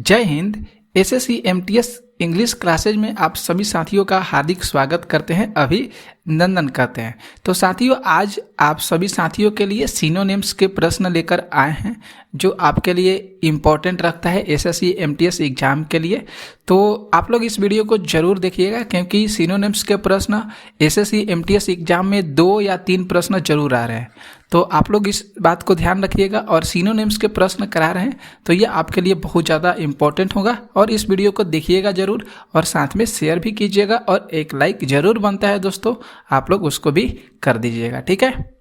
जय Hind. SSC MTS English classes में आप सभी साथियों का हार्दिक स्वागत करते हैं, अभिनंदन करते हैं। तो साथियों, आज आप सभी साथियों के लिए सिनोनिम्स के प्रश्न लेकर आए हैं जो आपके लिए इम्पोर्टेंट रखता है एसएससी एमटीएस एग्जाम के लिए। तो आप लोग इस वीडियो को जरूर देखिएगा क्योंकि सिनोनिम्स के प्रश्न एसएससी एमटीएस एग्जाम में 2 या 3 प्रश्न जरूर आ रहे हैं। तो आप लोग इस बात को ध्यान रखिएगा और सिनोनिम्स के प्रश्न करा रहे हैं तो ये आपके लिए बहुत ज़्यादा इम्पोर्टेंट होगा और इस वीडियो को देखिएगा जरूर और साथ में शेयर भी कीजिएगा और एक लाइक जरूर बनता है दोस्तों, आप लोग उसको भी कर दीजिएगा, ठीक है।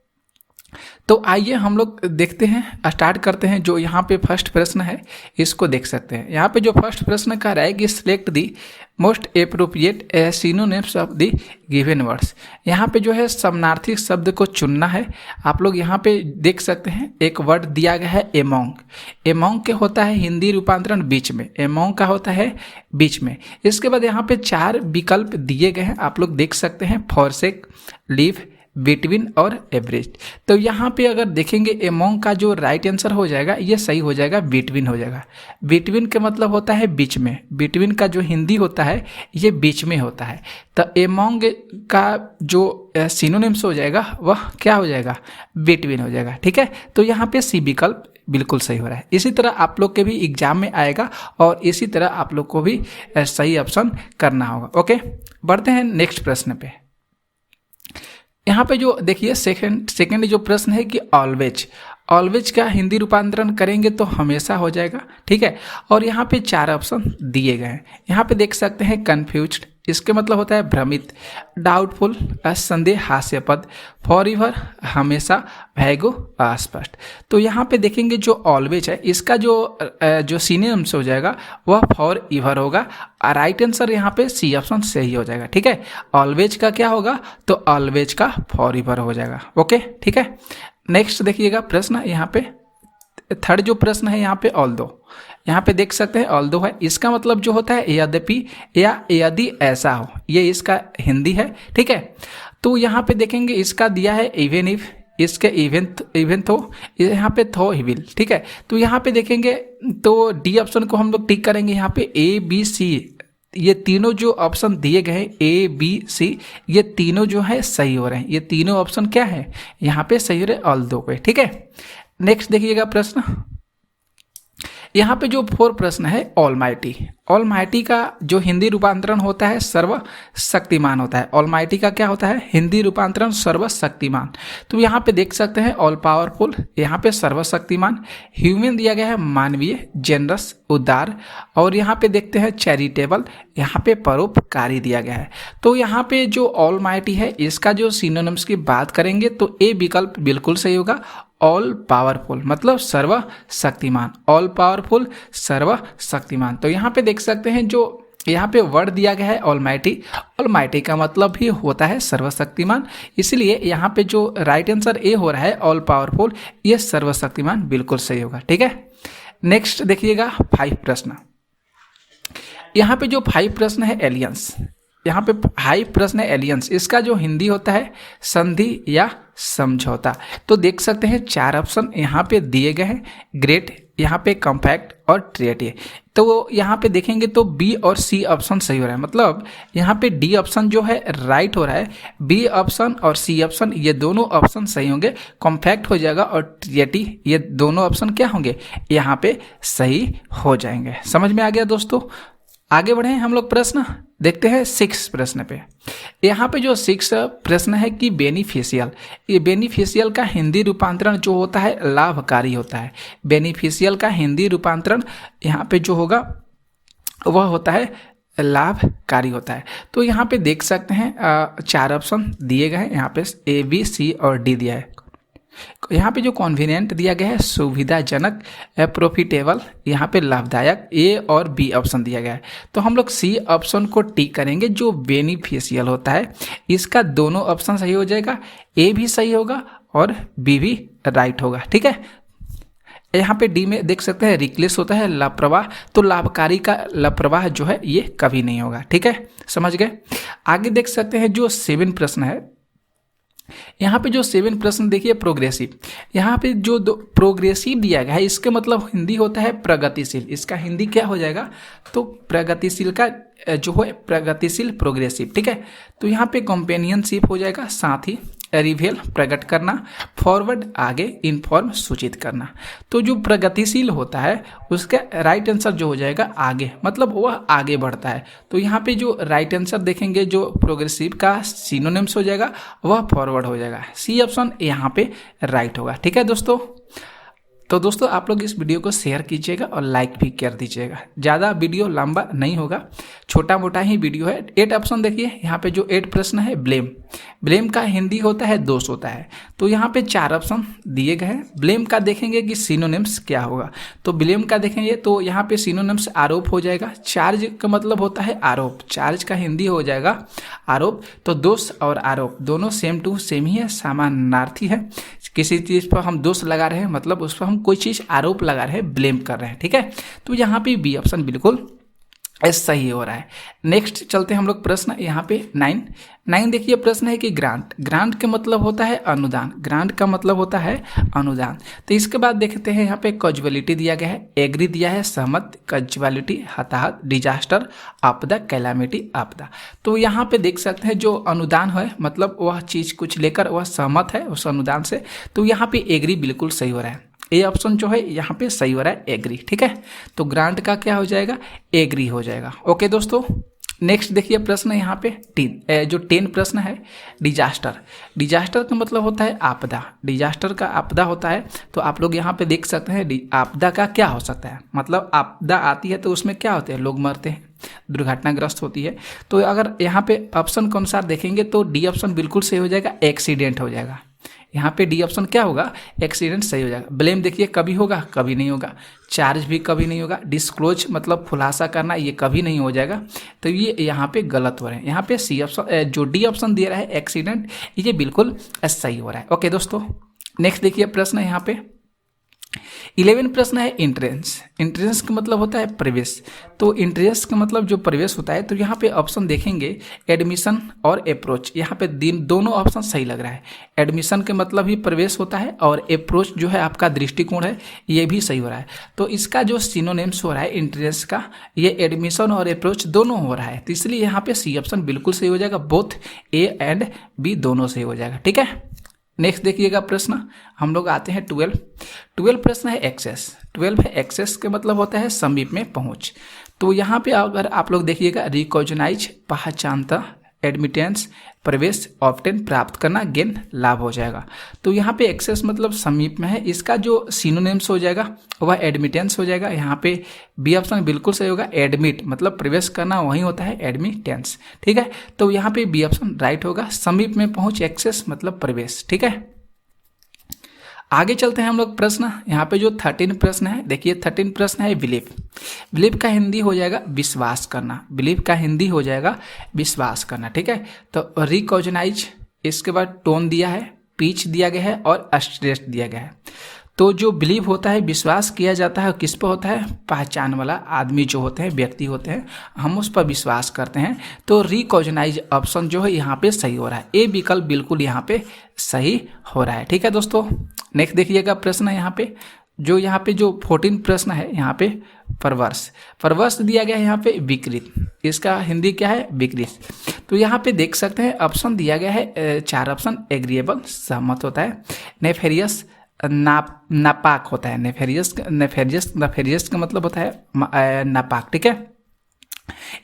तो आइए हम लोग देखते हैं, स्टार्ट करते हैं। जो यहाँ पे फर्स्ट प्रश्न है इसको देख सकते हैं। यहाँ पे जो फर्स्ट प्रश्न कह रहा है कि select the most appropriate synonyms of the given words. यहाँ पे जो है समानार्थी शब्द को चुनना है। आप लोग यहाँ पे देख सकते हैं एक वर्ड दिया गया है एमोंग। एमोंग के होता है हिंदी रूपांतरण बीच में, एमोंग का होता है बीच में। इसके बाद यहाँ पे 4 विकल्प दिए गए हैं, आप लोग देख सकते हैं, फॉरसेक, लीव, बिटवीन और एवरेज। तो यहाँ पे अगर देखेंगे एमोंग का जो राइट आंसर हो जाएगा ये सही हो जाएगा, बिटवीन हो जाएगा। बिटवीन का मतलब होता है बीच में, बिटवीन का जो हिंदी होता है ये बीच में होता है। तो एमोंग का जो सिनोनिम्स हो जाएगा वह क्या हो जाएगा, बिटवीन हो जाएगा, ठीक है। तो यहाँ पे सी विकल्प बिल्कुल सही हो रहा है। इसी तरह आप लोग के भी एग्जाम में आएगा और इसी तरह आप लोग को भी सही ऑप्शन करना होगा। ओके, बढ़ते हैं नेक्स्ट प्रश्न पे। यहाँ पे जो देखिए सेकंड जो प्रश्न है कि ऑलवेज, ऑलवेज का हिंदी रूपांतरण करेंगे तो हमेशा हो जाएगा, ठीक है। और यहाँ पे 4 ऑप्शन दिए गए हैं। यहाँ पे देख सकते हैं कंफ्यूज्ड, इसके मतलब होता है भ्रमित, डाउटफुल, संदेह, हास्यास्पद, फॉरएवर हमेशा, भैगो, अस्पष्ट। तो यहाँ पे देखेंगे जो ऑलवेज है इसका जो सिनोनिम्स हो जाएगा वह फॉरएवर होगा। राइट आंसर यहाँ पे सी ऑप्शन सही हो जाएगा, ठीक है। ऑलवेज का क्या होगा, तो ऑलवेज का फॉरएवर हो जाएगा। ओके, ठीक है। नेक्स्ट देखिएगा प्रश्न, यहाँ पे थर्ड जो प्रश्न है यहाँ पे ऑल्दो। यहाँ पे देख सकते हैं ऑल्दो है, इसका मतलब जो होता है यद्यपि या यदि ऐसा हो, ये इसका हिंदी है, ठीक है। तो यहाँ पे देखेंगे इसका दिया है इवन इफ, इसके इवन थो, यहाँ पे थो ही विल, ठीक है। तो यहाँ पे देखेंगे तो डी ऑप्शन को हम लोग टिक करेंगे। यहाँ पे ए बी सी ये तीनों जो ऑप्शन दिए गए हैं ए बी सी ये तीनों जो है सही हो रहे हैं। ये तीनों ऑप्शन क्या है यहाँ पे सही हो रहे ऑल्दो पे, ठीक है। नेक्स्ट देखिएगा प्रश्न, यहाँ पे जो 4 प्रश्न है ऑलमाइटी। ऑलमाइटी का जो हिंदी रूपांतरण होता है सर्वशक्तिमान होता है। ऑलमाइटी का क्या होता है हिंदी रूपांतरण सर्वशक्तिमान। तो यहाँ पे देख सकते हैं ऑल पावरफुल, यहाँ पे सर्वशक्तिमान। ह्यूमन दिया गया है मानवीय, जेनरस, उदार, और यहाँ पे देखते हैं चैरिटेबल, यहाँ पे परोपकारी दिया गया है। तो यहाँ पे जो ऑलमाइटी है इसका जो सिनोनिम्स की बात करेंगे तो ए विकल्प बिल्कुल सही होगा। ऑल पावरफुल मतलब सर्वशक्तिमान, ऑल पावरफुल सर्वशक्तिमान। तो यहाँ पे देख सकते हैं जो यहाँ पे वर्ड दिया गया है ऑलमाइटी, ऑलमाइटी का मतलब भी होता है सर्वशक्तिमान, इसलिए यहाँ पे जो राइट आंसर ए हो रहा है ऑल पावरफुल, ये सर्वशक्तिमान बिल्कुल सही होगा, ठीक है। नेक्स्ट देखिएगा 5 प्रश्न। यहाँ पे जो 5 प्रश्न है एलियंस, यहाँ पे 5 प्रश्न है एलियंस, इसका जो हिंदी होता है संधि या समझौता। तो देख सकते हैं 4 ऑप्शन यहाँ पे दिए गए हैं, ग्रेट, यहाँ पे कॉम्पैक्ट और ट्रिएटी। तो यहाँ पे देखेंगे तो बी और सी ऑप्शन सही हो रहा है, मतलब यहाँ पे डी ऑप्शन जो है राइट हो रहा है, बी ऑप्शन और सी ऑप्शन ये दोनों ऑप्शन सही होंगे। कॉम्पैक्ट हो जाएगा और ट्रिएटी ये दोनों ऑप्शन क्या होंगे यहाँ पे सही हो जाएंगे। समझ में आ गया दोस्तों। आगे बढ़े हम लोग प्रश्न देखते हैं 6 प्रश्न पे। यहाँ पे जो 6 प्रश्न है कि बेनिफिशियल, ये बेनिफिशियल का हिंदी रूपांतरण जो होता है लाभकारी होता है। बेनिफिशियल का हिंदी रूपांतरण यहाँ पे जो होगा वह होता है लाभकारी होता है। तो यहाँ पे देख सकते हैं 4 ऑप्शन दिए गए हैं, यहाँ पे ए बी सी और डी दिया है। यहाँ पे जो कॉन्वीनियंट दिया गया है सुविधाजनक, प्रॉफिटेबल, यहाँ पे लाभदायक, ए और बी ऑप्शन दिया गया है। तो हम लोग सी ऑप्शन को टिक करेंगे। जो बेनिफिशियल होता है इसका दोनों ऑप्शन सही हो जाएगा, ए भी सही होगा और बी भी राइट होगा, ठीक है। यहाँ पे डी में देख सकते हैं रिक्लेस होता है लाभप्रवाह, तो लाभकारी का लाभप्रवाह जो है ये कभी नहीं होगा, ठीक है, समझ गए। आगे देख सकते हैं जो 7 प्रश्न है यहाँ पे जो 7 प्रश्न देखिए प्रोग्रेसिव, यहाँ पे जो प्रोग्रेसिव दिया गया है इसके मतलब हिंदी होता है प्रगतिशील, इसका हिंदी क्या हो जाएगा, तो प्रगतिशील का जो है प्रगतिशील प्रोग्रेसिव, ठीक है। तो यहाँ पे कंपेनियनशिप हो जाएगा, साथ ही रिवेल प्रकट करना, फॉरवर्ड आगे, इन्फॉर्म सूचित करना। तो जो प्रगतिशील होता है उसका राइट आंसर जो हो जाएगा आगे, मतलब वह आगे बढ़ता है। तो यहाँ पे जो राइट आंसर देखेंगे जो प्रोग्रेसिव का सिनोनिम्स हो जाएगा वह फॉरवर्ड हो जाएगा, सी ऑप्शन यहाँ पे राइट होगा, ठीक है दोस्तों। तो दोस्तों आप लोग इस वीडियो को शेयर कीजिएगा और लाइक भी कर दीजिएगा। ज़्यादा वीडियो लंबा नहीं होगा, छोटा मोटा ही वीडियो है। 8 ऑप्शन देखिए, यहाँ पे जो 8 प्रश्न है ब्लेम, ब्लेम का हिंदी होता है दोष होता है। तो यहाँ पे 4 ऑप्शन दिए गए हैं। ब्लेम का देखेंगे कि सिनोनिम्स क्या होगा, तो ब्लेम का देखेंगे तो यहाँ पे सिनोनिम्स आरोप हो जाएगा। चार्ज का मतलब होता है आरोप, चार्ज का हिंदी हो जाएगा आरोप। तो दोष और आरोप दोनों सेम टू सेम ही है, समानार्थी है। किसी चीज़ पर हम दोष लगा रहे हैं मतलब उस पर हम कोई चीज़ आरोप लगा रहे हैं, ब्लेम कर रहे हैं, ठीक है। तो यहाँ पे बी ऑप्शन बिल्कुल सही हो रहा है। नेक्स्ट चलते हैं हम लोग प्रश्न यहाँ पे 9 देखिए प्रश्न है कि ग्रांट, ग्रांट का मतलब होता है अनुदान, ग्रांट का मतलब होता है अनुदान। तो इसके बाद देखते हैं यहाँ पे कॉजुअलिटी दिया गया है, एग्री दिया है, सहमत, कॉजुअलिटी हताहत, डिजास्टर आपदा, कैलामिटी आपदा। तो यहाँ पे देख सकते हैं जो अनुदान है मतलब वह चीज़ कुछ लेकर वह सहमत है उस अनुदान से, तो यहाँ पे एग्री बिल्कुल सही हो रहा है। ए ऑप्शन जो है यहाँ पे सही हो रहा है एग्री, ठीक है। तो ग्रांट का क्या हो जाएगा, एग्री हो जाएगा। ओके दोस्तों, नेक्स्ट देखिए प्रश्न यहाँ पे 10 प्रश्न है डिजास्टर, डिजास्टर का मतलब होता है आपदा, डिजास्टर का आपदा होता है। तो आप लोग यहाँ पे देख सकते हैं आपदा का क्या हो सकता है, मतलब आपदा आती है तो उसमें क्या होते हैं, लोग मरते हैं, दुर्घटनाग्रस्त होती है। तो अगर यहाँ पे ऑप्शन के अनुसार देखेंगे तो डी ऑप्शन बिल्कुल सही हो जाएगा, एक्सीडेंट हो जाएगा। यहाँ पे डी ऑप्शन क्या होगा, एक्सीडेंट सही हो जाएगा। ब्लेम देखिए कभी होगा, कभी नहीं होगा। चार्ज भी कभी नहीं होगा। डिस्क्लोज मतलब खुलासा करना, ये कभी नहीं हो जाएगा। तो ये यहाँ पे गलत हो रहे हैं। यहाँ पे सी ऑप्शन जो डी ऑप्शन दे रहा है एक्सीडेंट, ये बिल्कुल सही हो रहा है। ओके दोस्तों, नेक्स्ट देखिए प्रश्न यहाँ पे 11 प्रश्न है इंट्रेंस, इंट्रेंस का मतलब होता है प्रवेश। तो इंट्रेंस का मतलब जो प्रवेश होता है, तो यहाँ पे ऑप्शन देखेंगे एडमिशन और अप्रोच, यहाँ पे दोनों ऑप्शन सही लग रहा है। एडमिशन के मतलब ही प्रवेश होता है और अप्रोच जो है आपका दृष्टिकोण है, ये भी सही हो रहा है। तो इसका जो सिनोनिम्स हो रहा है इंट्रेंस का, ये एडमिशन और अप्रोच दोनों हो रहा है। तो इसलिए यहाँ पे सी ऑप्शन बिल्कुल सही हो जाएगा, बोथ ए एंड बी दोनों सही हो जाएगा, ठीक है। नेक्स्ट देखिएगा प्रश्न, हम लोग आते हैं 12 प्रश्न है एक्सेस, 12 है एक्सेस के मतलब होता है समीप में पहुंच। तो यहाँ पे अगर आप लोग देखिएगा रिकॉग्नाइज पहचानता, एडमिटेंस प्रवेश, ऑप्टेन प्राप्त करना, गेन लाभ हो जाएगा। तो यहाँ पे एक्सेस मतलब समीप में है, इसका जो सिनोनिम्स हो जाएगा वह एडमिटेंस हो जाएगा। यहाँ पे बी ऑप्शन बिल्कुल सही होगा, एडमिट मतलब प्रवेश करना वही होता है एडमिटेंस, ठीक है। तो यहाँ पे बी ऑप्शन राइट होगा, समीप में पहुंच, एक्सेस मतलब प्रवेश, ठीक है। आगे चलते हैं हम लोग प्रश्न, यहाँ पे जो 13 प्रश्न है देखिए 13 प्रश्न है बिलीव, बिलीव का हिंदी हो जाएगा विश्वास करना, बिलीव का हिंदी हो जाएगा विश्वास करना, ठीक है। तो रिकॉग्नाइज, इसके बाद टोन दिया है, पिच दिया गया है और स्ट्रेस दिया गया है। तो जो बिलीव होता है विश्वास किया जाता है, किस पर होता है, पहचान वाला आदमी जो होते हैं, व्यक्ति होते हैं, हम उस पर विश्वास करते हैं। तो रिकॉग्नाइज ऑप्शन जो है यहाँ पे सही हो रहा है, ए विकल्प बिल्कुल यहाँ पे सही हो रहा है, ठीक है दोस्तों। नेक्स्ट देखिएगा प्रश्न यहाँ पे जो 14 प्रश्न है यहाँ पे परवर्स, परवर्स दिया गया है यहाँ पे विकृत, इसका हिंदी क्या है, विकृत। तो यहाँ पे देख सकते हैं ऑप्शन दिया गया है 4 ऑप्शन, एग्रीएबल सहमत होता है, नेफेरियस नापाक होता है, नेफेरियस का मतलब होता है नापाक, ठीक है।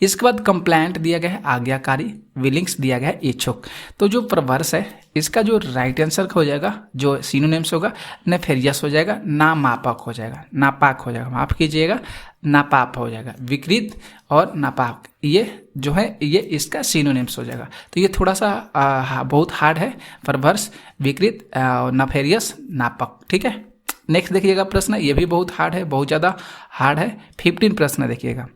इसके बाद कंप्लायंट दिया गया है आज्ञाकारी, विलिंग्स दिया गया है इच्छुक। तो जो प्रवर्स है इसका जो राइट आंसर हो जाएगा, जो सिनोनिम्स होगा, नेफेरियस हो जाएगा, नामापक हो जाएगा, नापाक हो जाएगा, माफ कीजिएगा, नापाक हो जाएगा। विकृत और नापाक ये जो है ये इसका सिनोनिम्स हो जाएगा। तो ये थोड़ा सा बहुत हार्ड है, परवर्स, विकृत, नेफेरियस, नापाक, ठीक है। नेक्स्ट देखिएगा प्रश्न, ये भी बहुत हार्ड है, बहुत ज़्यादा हार्ड है। 15 प्रश्न देखिएगा,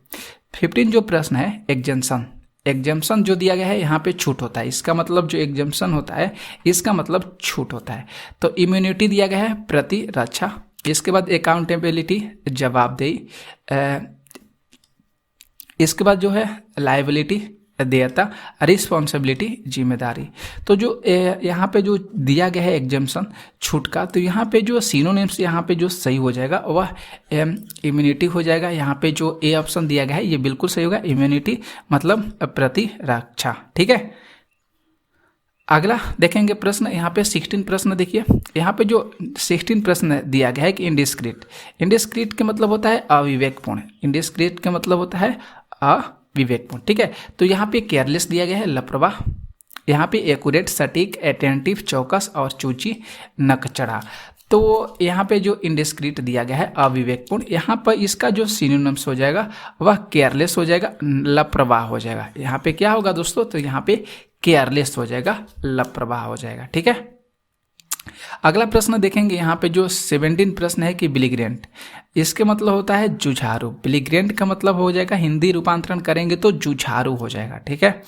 15 जो प्रश्न है एग्जेम्पशन, एग्जेम्पशन जो दिया गया है यहाँ पे छूट होता है, इसका मतलब जो एग्जेम्पशन होता है इसका मतलब छूट होता है। तो इम्यूनिटी दिया गया है प्रतिरक्षा, इसके बाद अकाउंटेबिलिटी जवाबदेही, इसके बाद जो है लायबिलिटी देयता, रिस्पॉन्सिबिलिटी जिम्मेदारी। तो जो यहाँ पे जो दिया गया है एग्जाम्पशन छूट का, तो यहाँ पे जो सिनोनिम्स यहाँ पे जो सही हो जाएगा वह इम्यूनिटी हो जाएगा। यहाँ पे जो ए ऑप्शन दिया गया है ये बिल्कुल सही होगा, इम्यूनिटी मतलब प्रतिरक्षा। ठीक है, अगला देखेंगे प्रश्न, यहाँ पे 16 प्रश्न देखिए। यहाँ पे जो 16 प्रश्न दिया गया है कि इंडिस्क्रीट, इंडिस्क्रीट के मतलब होता है अविवेकपूर्ण, इंडिस्क्रीट के मतलब होता है अविवेकपूर्ण। ठीक है, तो यहाँ पे केयरलेस दिया गया है, लापरवाह। यहाँ पे एक्यूरेट, सटीक, अटेंटिव, चौकस और चूची, नकचढ़ा। तो यहाँ पे जो इंडिस्क्रीट दिया गया है अविवेकपूर्ण, यहाँ पर इसका जो सिनोनिम्स हो जाएगा वह केयरलेस हो जाएगा, लापरवाह हो जाएगा। यहाँ पे क्या होगा दोस्तों, तो यहाँ पे केयरलेस हो जाएगा, लापरवाह हो जाएगा। ठीक है, अगला प्रश्न देखेंगे। यहाँ पे जो 17 प्रश्न है कि बिलिग्रेंट, इसके मतलब होता है जुझारू। बिलिग्रेंट का मतलब हो जाएगा, हिंदी रूपांतरण करेंगे तो जुझारू हो जाएगा। ठीक है,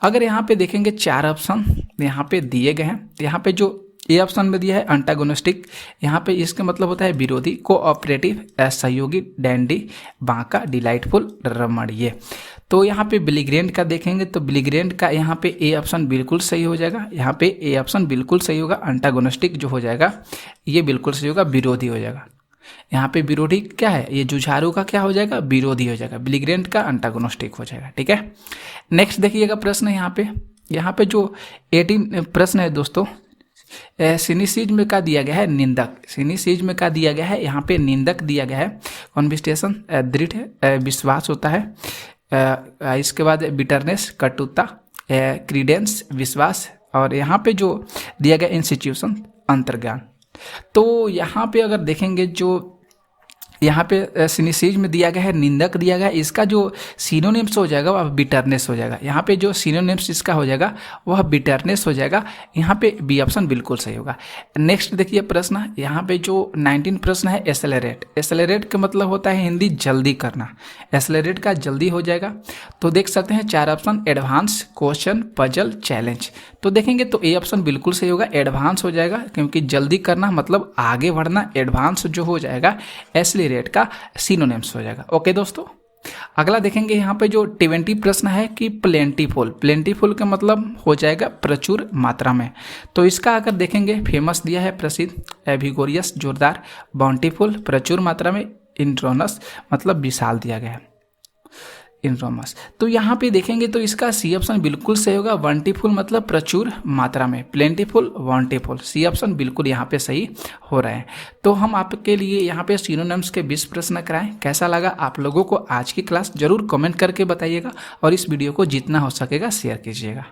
अगर यहाँ पे देखेंगे 4 ऑप्शन यहाँ पे दिए गए हैं। यहाँ पे जो ए ऑप्शन में दिया है अंटागोनिस्टिक, यहाँ पे इसका मतलब होता है विरोधी, कोऑपरेटिव, सहयोगी, डैंडी, बांका, डिलाइटफुल, रमणीय। तो यहाँ पे बिलिग्रेंट का देखेंगे तो बिलिग्रेंट का यहाँ पे ए ऑप्शन बिल्कुल सही हो जाएगा, यहाँ पे ए ऑप्शन बिल्कुल सही होगा। अंटागोनिस्टिक जो हो जाएगा ये बिल्कुल सही होगा, विरोधी हो जाएगा। यहाँ पे विरोधी क्या है, ये जुझारू का क्या हो जाएगा, विरोधी हो जाएगा। बिलिग्रेंट का अंटागोनिस्टिक हो जाएगा। ठीक है, नेक्स्ट देखिएगा प्रश्न यहाँ पे जो 18 प्रश्न है दोस्तों, सिनिसिज्म में का दिया गया है, निंदक। सिनिसिज्म में का दिया गया है, यहाँ पे निंदक दिया गया है। कॉन्विस्टेशन दृढ़ विश्वास होता है, इसके बाद बिटरनेस कटुता, क्रीडेंस विश्वास, और यहाँ पे जो दिया गया इंस्टीट्यूशन अंतर्ज्ञान। तो यहाँ पे अगर देखेंगे जो यहाँ पे सिनिसिज्म में दिया गया है, निंदक दिया गया है, इसका जो सिनोनिम्स हो जाएगा वह बिटरनेस हो जाएगा। यहाँ पे जो सिनोनिम्स इसका हो जाएगा वह बिटरनेस हो जाएगा। यहाँ पे बी ऑप्शन बिल्कुल सही होगा। नेक्स्ट देखिए प्रश्न, यहाँ पे जो 19 प्रश्न है एसेलरेट। एसेलरेट का मतलब होता है हिंदी जल्दी करना, एसेलरेट का जल्दी हो जाएगा। तो देख सकते हैं 4 option, advance, question, puzzle, challenge. तो देखेंगे तो ए ऑप्शन बिल्कुल सही होगा, एडवांस हो जाएगा, क्योंकि जल्दी करना मतलब आगे बढ़ना। एडवांस जो हो जाएगा एसेलरेट का सिनोनिम्स हो जाएगा। ओके दोस्तों, अगला देखेंगे यहाँ पे जो 20 प्रश्न है कि प्लेंटीफुल। प्लेंटीफुल का मतलब हो जाएगा प्रचुर मात्रा में। तो इसका अगर देखेंगे फेमस दिया है प्रसिद्ध, एविगोरियस जोरदार, बाउंटीफुल प्रचुर मात्रा में, इंड्रोनस मतलब विशाल दिया गया है, इनरोमस। तो यहाँ पे देखेंगे तो इसका सी ऑप्शन बिल्कुल सही होगा, वांटीफुल मतलब प्रचुर मात्रा में, प्लेंटीफुल, वांटीफुल। सी ऑप्शन बिल्कुल यहाँ पे सही हो रहे हैं। तो हम आपके लिए यहाँ पे सिनोनिम्स के 20 प्रश्न कराएं। कैसा लगा आप लोगों को आज की क्लास, जरूर कमेंट करके बताइएगा और इस वीडियो को जितना हो सकेगा शेयर कीजिएगा।